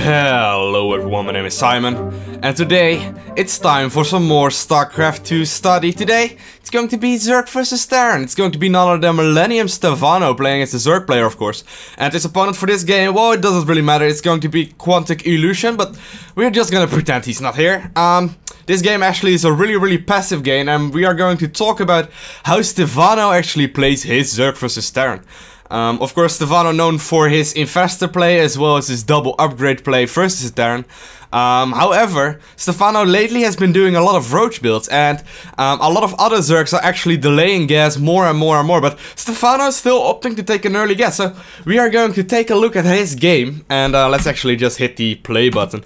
Hello everyone, my name is Simon, and today it's time for some more Starcraft II study. Today it's going to be Zerg vs Terran. It's going to be none other than Millennium Stephano playing as a Zerg player, of course. And his opponent for this game, well, it doesn't really matter. It's going to be Quantic Illusion, but we're just gonna pretend he's not here. This game actually is a really passive game, and we are going to talk about how Stephano actually plays his Zerg vs Terran. Of course, Stephano known for his Infestor play as well as his double upgrade play versus Terran. However, Stephano lately has been doing a lot of Roach builds, and a lot of other Zergs are actually delaying gas more and more, but Stephano is still opting to take an early gas. So we are going to take a look at his game, and let's actually just hit the play button.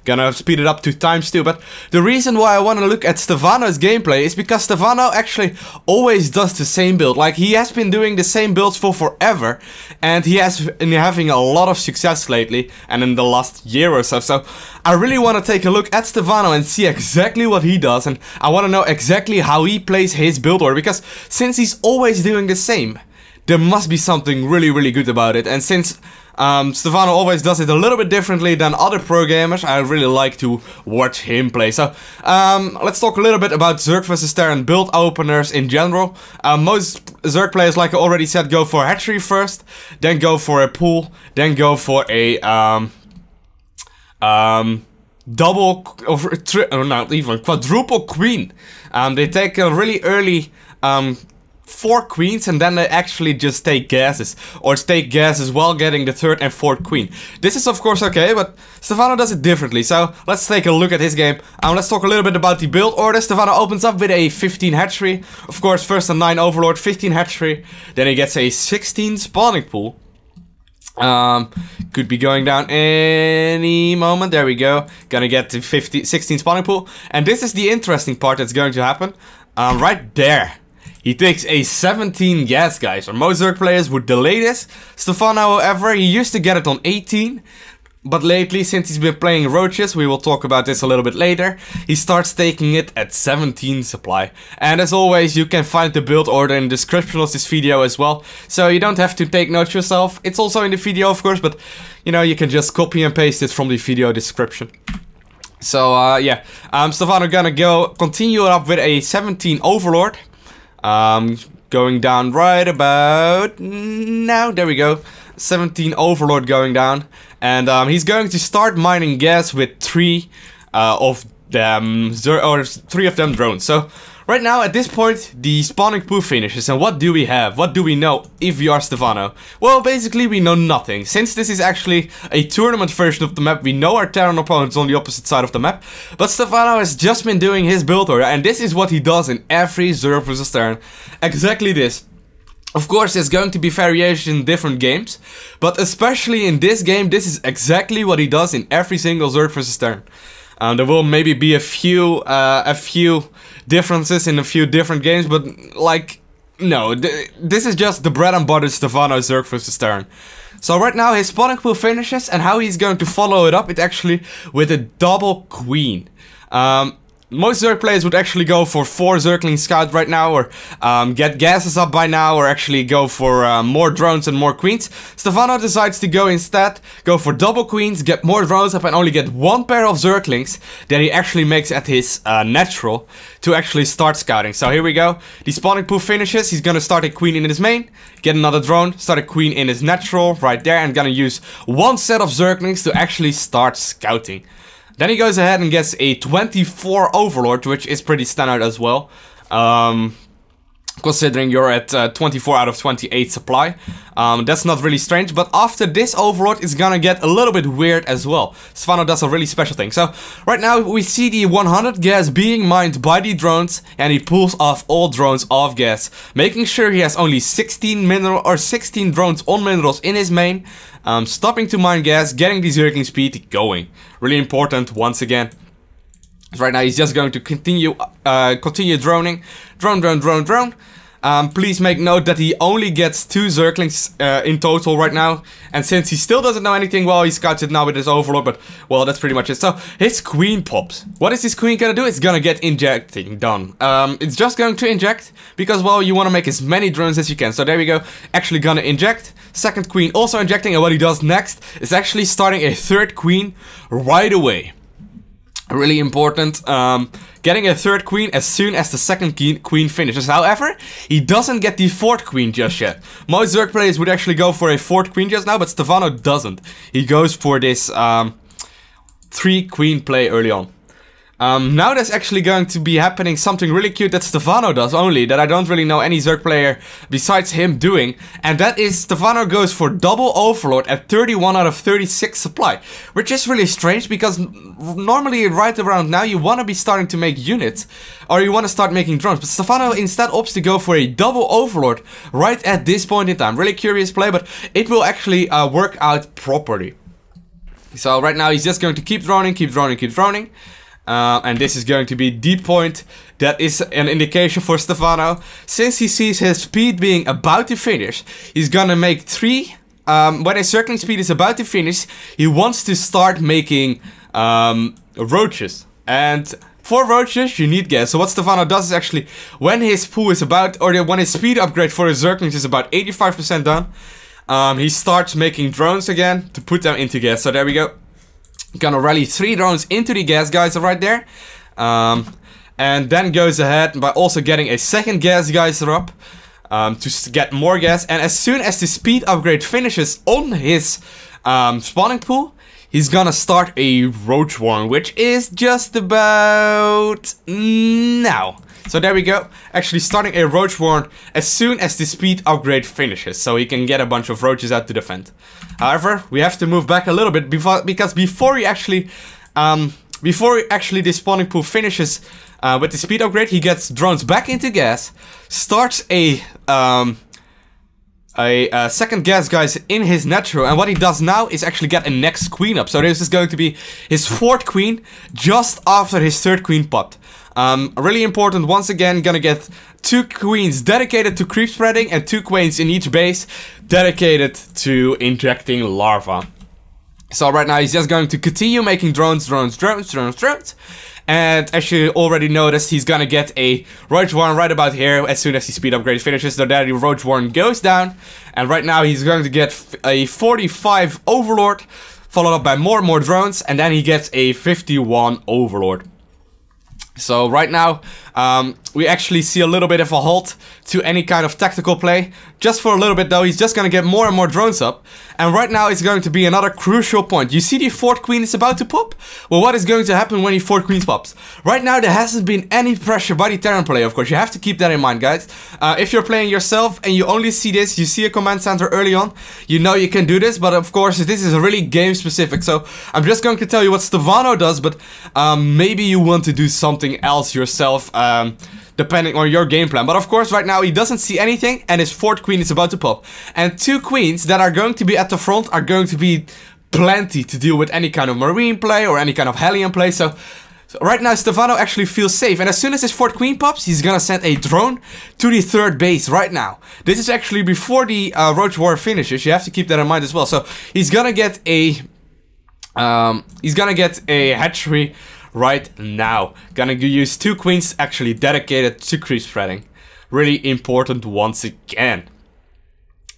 Gonna speed it up to ×2, but the reason why I want to look at Stephano's gameplay is because Stephano actually always does the same build. Like, he has been doing the same builds for forever, and he has been having a lot of success lately, and in the last year or so. So I really want to take a look at Stephano and see exactly what he does, and I want to know exactly how he plays his build order, because since he's always doing the same, there must be something really good about it. And since Stephano always does it a little bit differently than other pro gamers, I really like to watch him play. So let's talk a little bit about Zerg vs Terran build openers in general. Most Zerg players, like I already said, go for Hatchery first, then go for a pool, then go for a double or not even quadruple queen. They take a really early 4 queens, and then they actually just take gases, or take gases while getting the 3rd and 4th queen. This is of course okay, but Stephano does it differently. So let's take a look at his game. Let's talk a little bit about the build order. Stephano opens up with a 15 Hatchery, of course, first a 9 Overlord, 15 Hatchery, then he gets a 16 spawning pool. Could be going down any moment. There we go. Gonna get to 16 spawning pool, and this is the interesting part that's going to happen. Right there. He takes a 17 gas, guys. Or most Zerg players would delay this. Stephano, however, he used to get it on 18. But lately, since he's been playing Roaches, we will talk about this a little bit later, he starts taking it at 17 supply. And as always, you can find the build order in the description of this video as well. So you don't have to take notes yourself. It's also in the video, of course, but you know, you can just copy and paste it from the video description. So yeah, Stephano gonna continue up with a 17 Overlord. Going down right about now. There we go. 17 Overlord going down, and he's going to start mining gas with 3 of them, or 3 of them drones. So right now at this point the spawning pool finishes, and what do we have? What do we know if we are Stephano? Well, basically we know nothing. Since this is actually a tournament version of the map, we know our Terran opponents on the opposite side of the map, but Stephano has just been doing his build order, and this is what he does in every Zerg vs Terran. Exactly this. Of course, there's going to be variation in different games, but especially in this game, this is exactly what he does in every single Zerg vs Terran. There will maybe be a few differences in a few different games, but like, no, this is just the bread and butter Stephano Zerg vs Terran. So right now his spawning pool finishes, and how he's going to follow it up, it's actually with a double queen. Most Zerg players would actually go for 4 Zergling Scout right now, or get gases up by now, or actually go for more drones and more queens. Stephano decides to go for double queens, get more drones up, and only get 1 pair of Zerglings that he actually makes at his natural to actually start scouting. So here we go. The spawning pool finishes. He's gonna start a queen in his main, get another drone, start a queen in his natural right there, and gonna use 1 set of Zerglings to actually start scouting. Then he goes ahead and gets a 24 Overlord, which is pretty standard as well. Considering you're at 24 out of 28 supply. That's not really strange, but after this Overlord is gonna get a little bit weird as well. Stephano does a really special thing. So right now we see the 100 gas being mined by the drones, and he pulls off all drones off gas, making sure he has only 16 drones on minerals in his main, stopping to mine gas, getting the Zergling speed going. Really important once again. Right now he's just going to continue droning. Drone. Please make note that he only gets 2 Zerglings in total right now. And since he still doesn't know anything, well, he scouts it now with his Overlord, but, well, that's pretty much it. So, his queen pops. What is his queen gonna do? It's gonna get injecting done. It's just going to inject, because, well, you want to make as many drones as you can. So, there we go. Actually gonna inject. Second queen also injecting, and what he does next is actually starting a 3rd queen right away. Really important. Getting a 3rd queen as soon as the 2nd queen finishes. However, he doesn't get the 4th queen just yet. Most Zerg players would actually go for a 4th queen just now, but Stephano doesn't. He goes for this 3 queen play early on. Now there's actually going to be happening something really cute that Stephano does only, that I don't really know any Zerg player besides him doing, and that is Stephano goes for double Overlord at 31 out of 36 supply, which is really strange because normally right around now you want to be starting to make units, or you want to start making drones, but Stephano instead opts to go for a double Overlord right at this point in time. Really curious play, but it will actually work out properly. So right now he's just going to keep droning, keep droning, keep droning. And this is going to be the point that is an indication for Stephano. Since he sees his speed being about to finish, he's gonna make 3. When his circling speed is about to finish, he wants to start making roaches. And for roaches, you need gas. So what Stephano does is actually, when his pool is about, or when his speed upgrade for his Zerglings is about 85% done, he starts making drones again to put them into gas. So there we go. Gonna rally 3 drones into the gas geyser right there. And then goes ahead by also getting a 2nd gas geyser up to get more gas. And as soon as the speed upgrade finishes on his spawning pool, he's gonna start a Roach Warren, which is just about now. So there we go, actually starting a Roach Warren as soon as the speed upgrade finishes, so he can get a bunch of roaches out to defend. However, we have to move back a little bit because before he actually the spawning pool finishes with the speed upgrade, he gets drones back into gas, starts a 2nd gas geyser in his natural, and what he does now is actually get a next queen up. So this is going to be his 4th queen just after his 3rd queen popped. Really important, once again, gonna get 2 queens dedicated to creep spreading and 2 queens in each base dedicated to injecting larvae. So right now he's just going to continue making drones. And as you already noticed, he's gonna get a Roach Warren right about here as soon as the speed upgrade finishes. So there the Roach Warren goes down, and right now he's going to get a 45 Overlord, followed up by more and more drones, and then he gets a 51 Overlord. So right now, we actually see a little bit of a halt to any kind of tactical play. Just for a little bit though, he's just gonna get more and more drones up. And right now it's going to be another crucial point. You see the 4th queen is about to pop? Well, what is going to happen when the 4th queen pops? Right now there hasn't been any pressure by the Terran player, of course. You have to keep that in mind, guys. If you're playing yourself and you only see this, you see a command center early on, you know you can do this, but of course this is really game specific. So I'm just going to tell you what Stephano does, but maybe you want to do something else yourself, depending on your game plan. But of course right now he doesn't see anything, and his 4th queen is about to pop. And 2 queens that are going to be at the front are going to be plenty to deal with any kind of marine play or any kind of Hellion play. So right now Stephano actually feels safe, and as soon as his 4th queen pops, he's gonna send a drone to the 3rd base right now. This is actually before the Roach War finishes. You have to keep that in mind as well. So he's gonna get a hatchery right now. Gonna use 2 queens actually dedicated to creep spreading. Really important once again.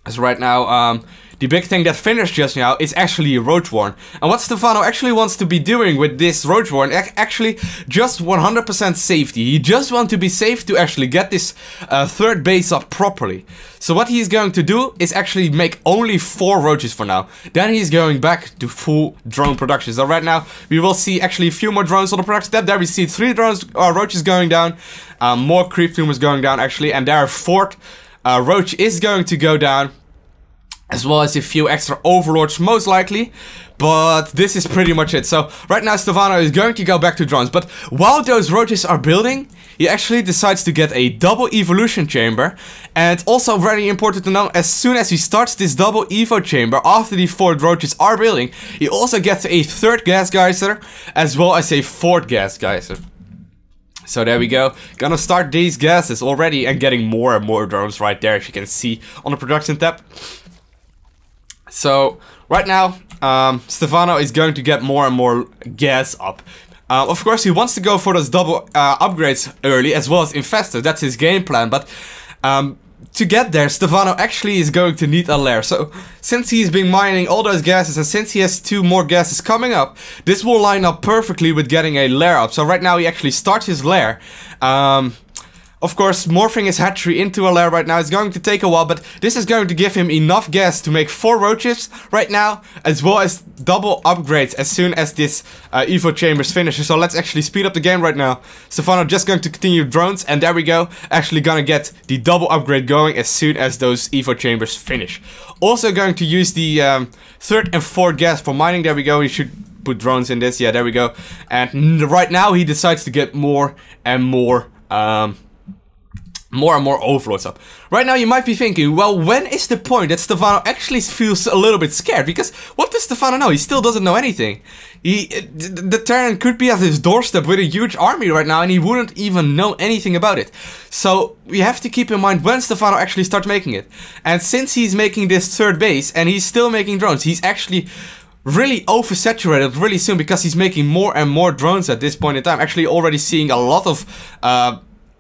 So right now, the big thing that finished just now is actually a Roach Warren. And what Stephano actually wants to be doing with this Roach Warren, actually just 100% safety. He just wants to be safe to actually get this 3rd base up properly. So what he's going to do is actually make only 4 roaches for now. Then he's going back to full drone production. So right now we will see actually a few more drones on the production step. There we see 3 drones, roaches going down, more creep tumors going down actually, and there a 4th roach is going to go down, as well as a few extra overlords most likely. But this is pretty much it. So right now Stephano is going to go back to drones, but while those roaches are building, he actually decides to get a double evolution chamber. And also very important to know, as soon as he starts this double evo chamber, after the 4 roaches are building, he also gets a 3rd gas geyser as well as a 4th gas geyser. So there we go. Gonna start these gases already and getting more and more drones right there, as you can see on the production tab. So right now, Stephano is going to get more and more gas up. Of course, he wants to go for those double upgrades early, as well as Infestor. That's his game plan. But to get there, Stephano actually is going to need a Lair. So since he's been mining all those gases, and since he has 2 more gases coming up, this will line up perfectly with getting a Lair up. So right now he actually starts his Lair. Of course, morphing his hatchery into a Lair right now is going to take a while, but this is going to give him enough gas to make 4 roaches right now, as well as double upgrades as soon as this Evo chambers finishes. So let's actually speed up the game right now. Stephano just going to continue drones, and there we go. Actually gonna get the double upgrade going as soon as those Evo chambers finish. Also going to use the 3rd and 4th gas for mining. There we go. We should put drones in this. Yeah, there we go. And right now he decides to get more and more overlords up. Right now you might be thinking, well, when is the point that Stephano actually feels a little bit scared? Because what does Stephano know? He still doesn't know anything. The Terran could be at his doorstep with a huge army right now, and he wouldn't even know anything about it. So we have to keep in mind when Stephano actually starts making it. And since he's making this 3rd base and he's still making drones, he's actually really oversaturated really soon, because he's making more and more drones at this point in time. Actually already seeing a lot of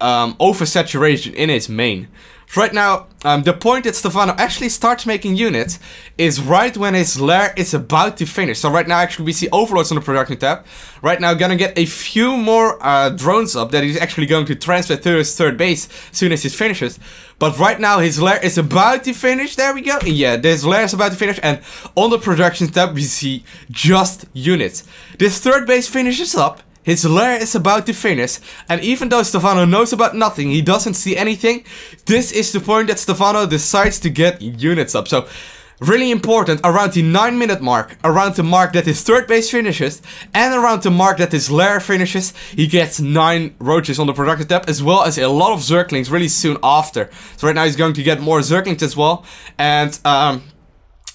oversaturation in his main. Right now, the point that Stephano actually starts making units is right when his Lair is about to finish. So right now actually we see Overlords on the production tab. Right now gonna get a few more drones up that he's actually going to transfer to his 3rd base as soon as he finishes. But right now his Lair is about to finish. There we go. Yeah, this Lair is about to finish, and on the production tab we see just units. This 3rd base finishes up. His Lair is about to finish, and even though Stephano knows about nothing, he doesn't see anything, this is the point that Stephano decides to get units up. So, really important, around the 9-minute mark, around the mark that his 3rd base finishes, and around the mark that his Lair finishes, he gets 9 roaches on the production tab, as well as a lot of Zerglings really soon after. So right now he's going to get more Zerglings as well, and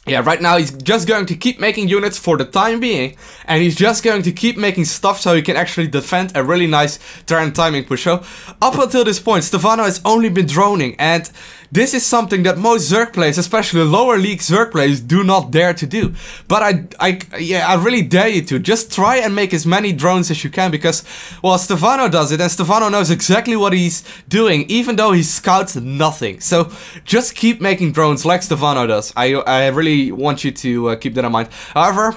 yeah, right now he's just going to keep making units for the time being, and he's just going to keep making stuff so he can actually defend a really nice Terran timing push. So up until this point, Stephano has only been droning, and this is something that most Zerg players, especially lower league Zerg players, do not dare to do. But I really dare you to. Just try and make as many drones as you can, because, well, Stephano does it, and Stephano knows exactly what he's doing, even though he scouts nothing. So just keep making drones like Stephano does. I really want you to keep that in mind. However,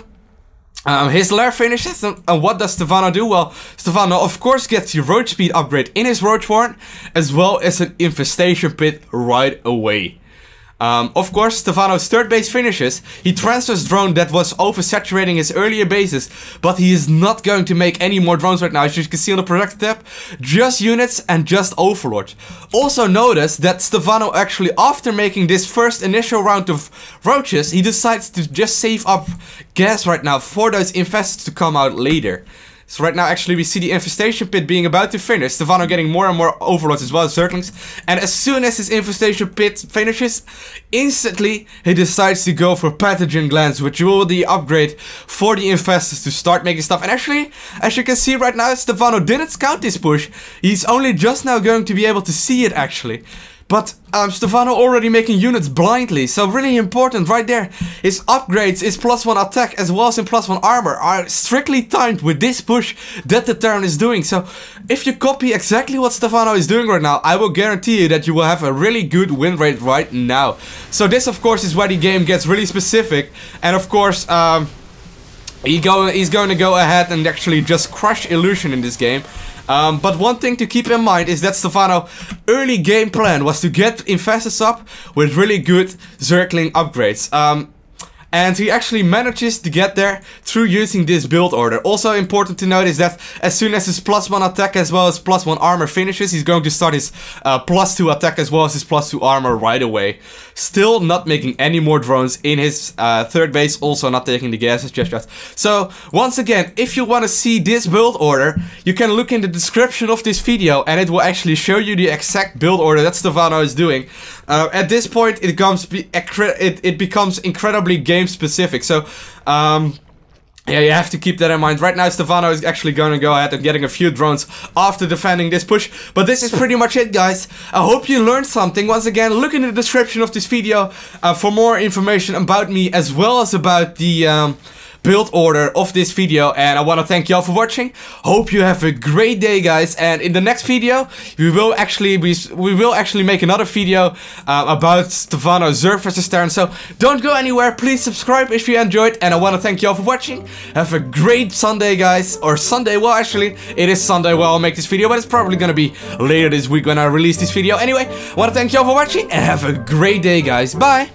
his Lair finishes, and what does Stephano do? Well, Stephano of course gets the Roach speed upgrade in his Roach Warren, as well as an Infestation pit right away. Of course, Stephano's 3rd base finishes, he transfers drone that was oversaturating his earlier bases, but he is not going to make any more drones right now. As you can see on the production tab, just units and just Overlords. Also notice that Stephano actually, after making this first initial round of roaches, he decides to just save up gas right now for those infestors to come out later. So right now actually we see the Infestation pit being about to finish, Stephano getting more and more Overlords as well as Zerglings, and as soon as his Infestation pit finishes, instantly he decides to go for Pathogen Glands, which will be the upgrade for the Infestors to start making stuff. And actually, as you can see right now, Stephano didn't scout this push, he's only just now going to be able to see it actually. But Stephano already making units blindly, so really important right there. His upgrades, his +1 attack as well as in +1 armor are strictly timed with this push that the Terran is doing. So if you copy exactly what Stephano is doing right now, I will guarantee you that you will have a really good win rate right now. So this of course is where the game gets really specific, and of course he's going to go ahead and actually just crush Illusion in this game. But one thing to keep in mind is that Stephano's early game plan was to get Infestors up with really good Zergling upgrades. And he actually manages to get there through using this build order. Also important to note is that as soon as his +1 attack as well as +1 armor finishes, he's going to start his +2 attack as well as his +2 armor right away. Still not making any more drones in his 3rd base, also not taking the gases just yet. So once again, if you want to see this build order, you can look in the description of this video and it will actually show you the exact build order that Stephano is doing. At this point, it becomes incredibly game specific. So Yeah, you have to keep that in mind. Right now, Stephano is actually going to go ahead and getting a few drones after defending this push. But this is pretty much it, guys. I hope you learned something. Once again, look in the description of this video for more information about me, as well as about the build order of this video. And I want to thank y'all for watching. Hope you have a great day, guys. And in the next video, we will actually make another video about Stephano Zerg versus Terran. So don't go anywhere. Please subscribe if you enjoyed. And I want to thank y'all for watching. Have a great Sunday, guys. Or Sunday. Well, actually, it is Sunday while I'll make this video, but it's probably gonna be later this week when I release this video. Anyway, I want to thank y'all for watching and have a great day, guys. Bye.